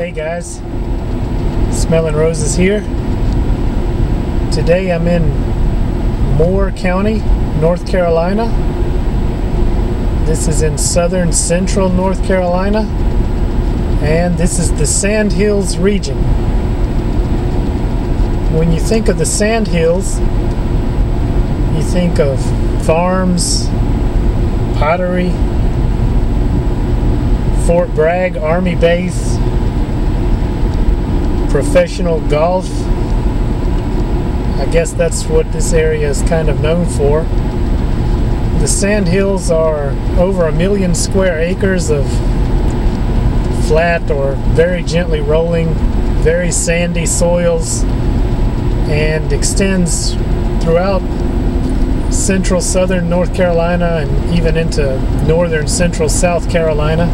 Hey guys, Smelling Roses here. Today I'm in Moore County, North Carolina. This is in southern central North Carolina, and this is the Sandhills region. When you think of the Sandhills, you think of farms, pottery, Fort Bragg Army Base, professional golf. I guess that's what this area is kind of known for. The Sandhills are over 1 million square acres of flat or very gently rolling, very sandy soils, and extends throughout central southern North Carolina and even into northern central South Carolina.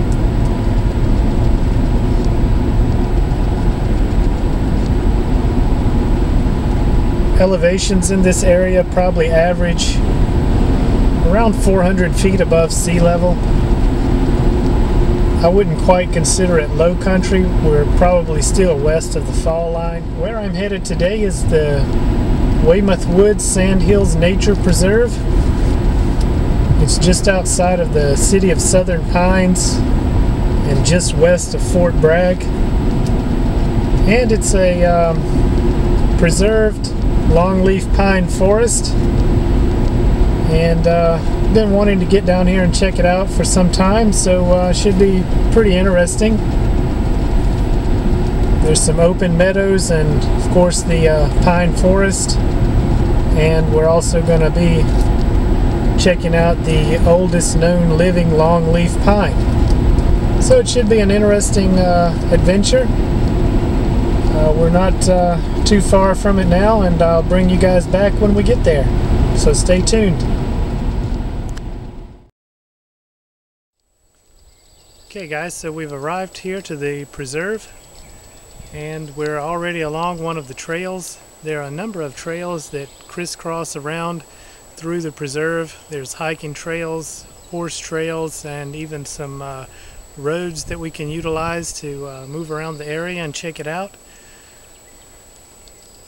Elevations in this area probably average around 400 feet above sea level. I wouldn't quite consider it low country. We're probably still west of the fall line. Where I'm headed today is the Weymouth Woods-Sandhills Nature Preserve. It's just outside of the city of Southern Pines and just west of Fort Bragg. And it's a preserved longleaf pine forest, and been wanting to get down here and check it out for some time, so should be pretty interesting. There's some open meadows and of course the pine forest, and we're also going to be checking out the oldest known living longleaf pine, so it should be an interesting adventure. We're not too far from it now, and I'll bring you guys back when we get there, so stay tuned. Okay guys, so we've arrived here to the preserve, and we're already along one of the trails. There are a number of trails that crisscross around through the preserve. There's hiking trails, horse trails, and even some roads that we can utilize to move around the area and check it out.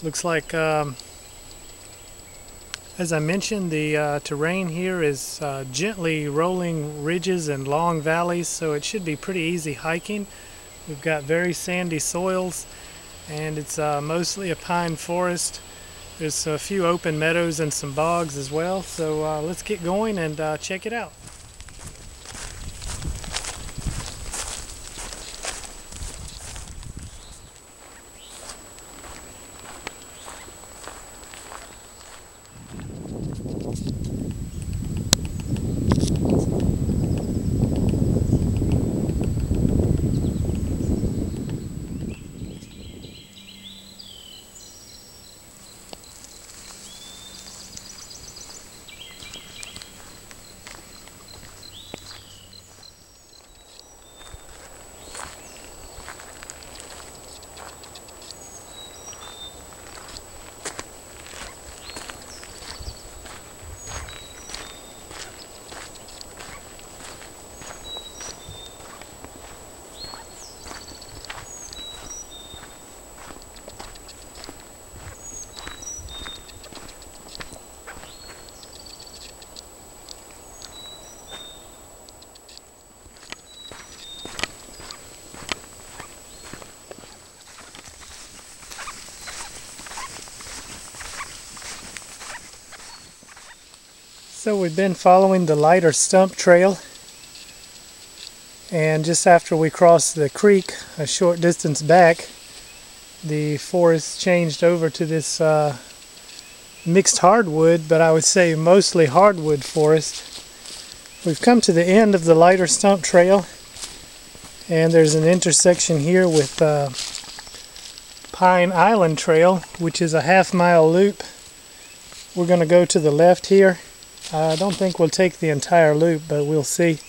Looks like, as I mentioned, the terrain here is gently rolling ridges and long valleys, so it should be pretty easy hiking. We've got very sandy soils, and it's mostly a pine forest. There's a few open meadows and some bogs as well, so let's get going and check it out. So we've been following the lighter stump trail, and just after we crossed the creek a short distance back, the forest changed over to this mixed hardwood, but I would say mostly hardwood forest. We've come to the end of the lighter stump trail, and there's an intersection here with Pine Island Trail, which is a half-mile loop. We're going to go to the left here. I don't think we'll take the entire loop, but we'll see.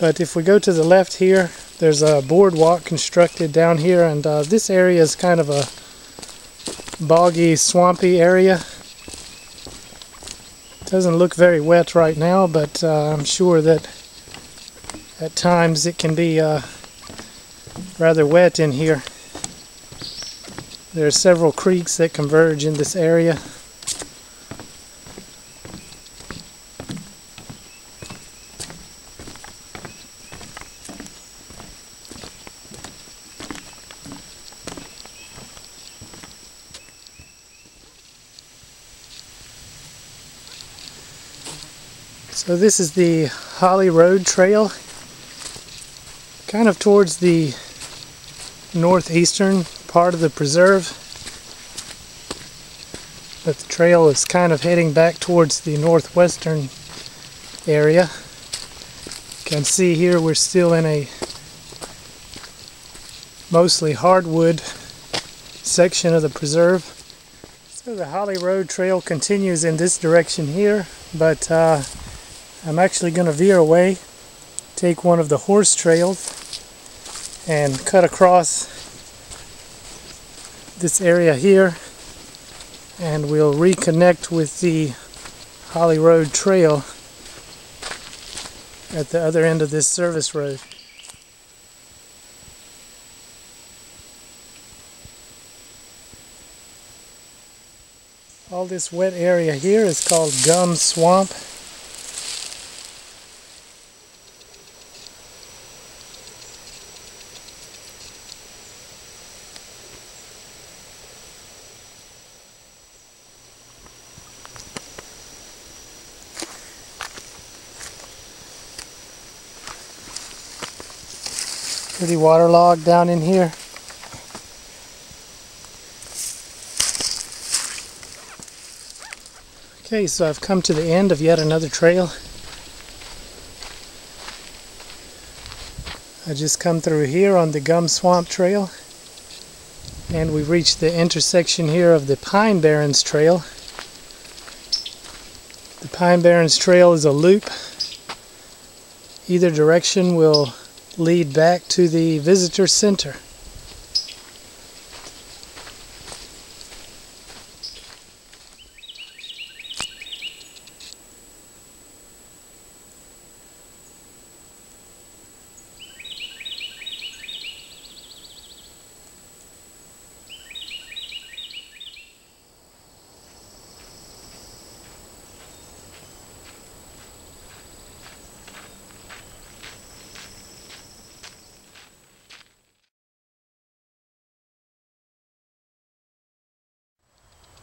But if we go to the left here, there's a boardwalk constructed down here, and this area is kind of a boggy, swampy area. Doesn't look very wet right now, but I'm sure that at times it can be rather wet in here. There are several creeks that converge in this area. So this is the Holly Road Trail, kind of towards the northeastern part of the preserve, but the trail is kind of heading back towards the northwestern area. You can see here we're still in a mostly hardwood section of the preserve. So the Holly Road Trail continues in this direction here, but I'm actually going to veer away, take one of the horse trails and cut across this area here, and we'll reconnect with the Holly Road Trail at the other end of this service road. All this wet area here is called gum swamp. Pretty waterlogged down in here. Okay, so I've come to the end of yet another trail. I just come through here on the Gum Swamp Trail, and we've reached the intersection here of the Pine Barrens Trail. The Pine Barrens Trail is a loop. Either direction will lead back to the visitor center.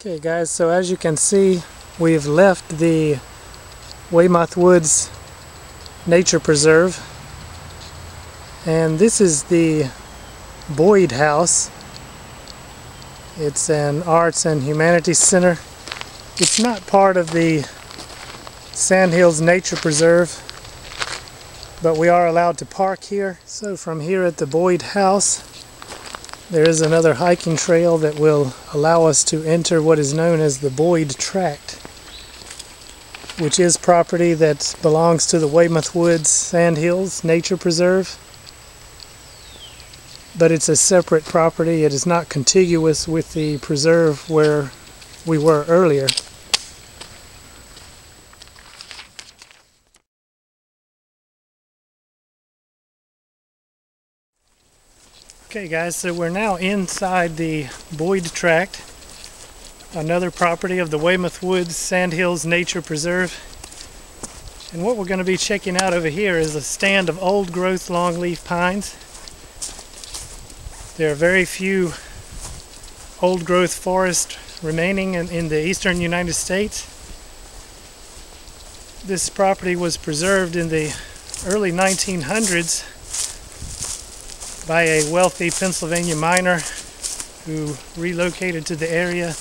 Okay guys, so as you can see, we've left the Weymouth Woods Nature Preserve, and this is the Boyd House. It's an arts and humanities center. It's not part of the Sandhills Nature Preserve, but we are allowed to park here. So from here at the Boyd House, there is another hiking trail that will allow us to enter what is known as the Boyd Tract, which is property that belongs to the Weymouth Woods-Sandhills Nature Preserve. But it's a separate property. It is not contiguous with the preserve where we were earlier. Okay guys, so we're now inside the Boyd Tract, another property of the Weymouth Woods-Sandhills Nature Preserve. And what we're going to be checking out over here is a stand of old growth longleaf pines. There are very few old growth forests remaining in the eastern United States. This property was preserved in the early 1900s by a wealthy Pennsylvania miner who relocated to the area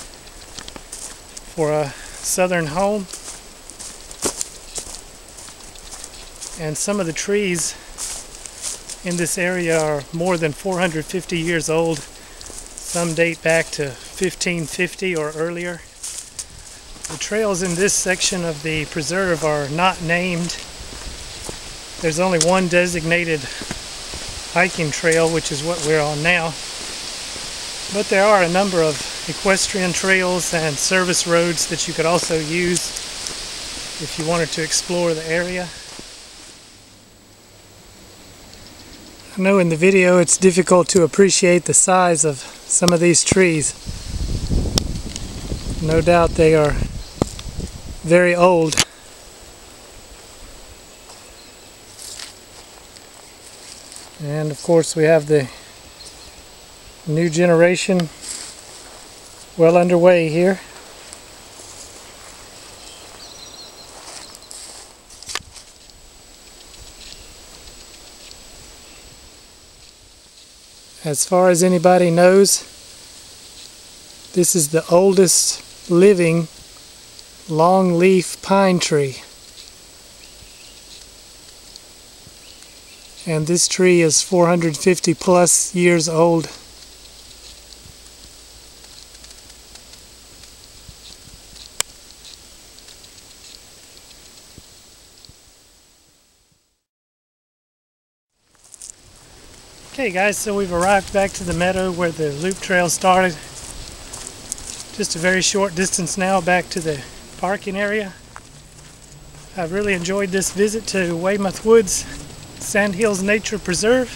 for a southern home. And some of the trees in this area are more than 450 years old. Some date back to 1550 or earlier. The trails in this section of the preserve are not named. There's only one designated hiking trail, which is what we're on now. But there are a number of equestrian trails and service roads that you could also use if you wanted to explore the area. I know in the video it's difficult to appreciate the size of some of these trees. No doubt they are very old. And of course we have the new generation well underway here. As far as anybody knows, this is the oldest living longleaf pine tree. And this tree is 450 plus years old. Okay guys, so we've arrived back to the meadow where the loop trail started. Just a very short distance now back to the parking area. I've really enjoyed this visit to Weymouth Woods-Sandhills Nature Preserve.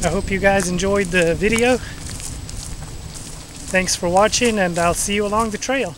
I hope you guys enjoyed the video. Thanks for watching, and I'll see you along the trail.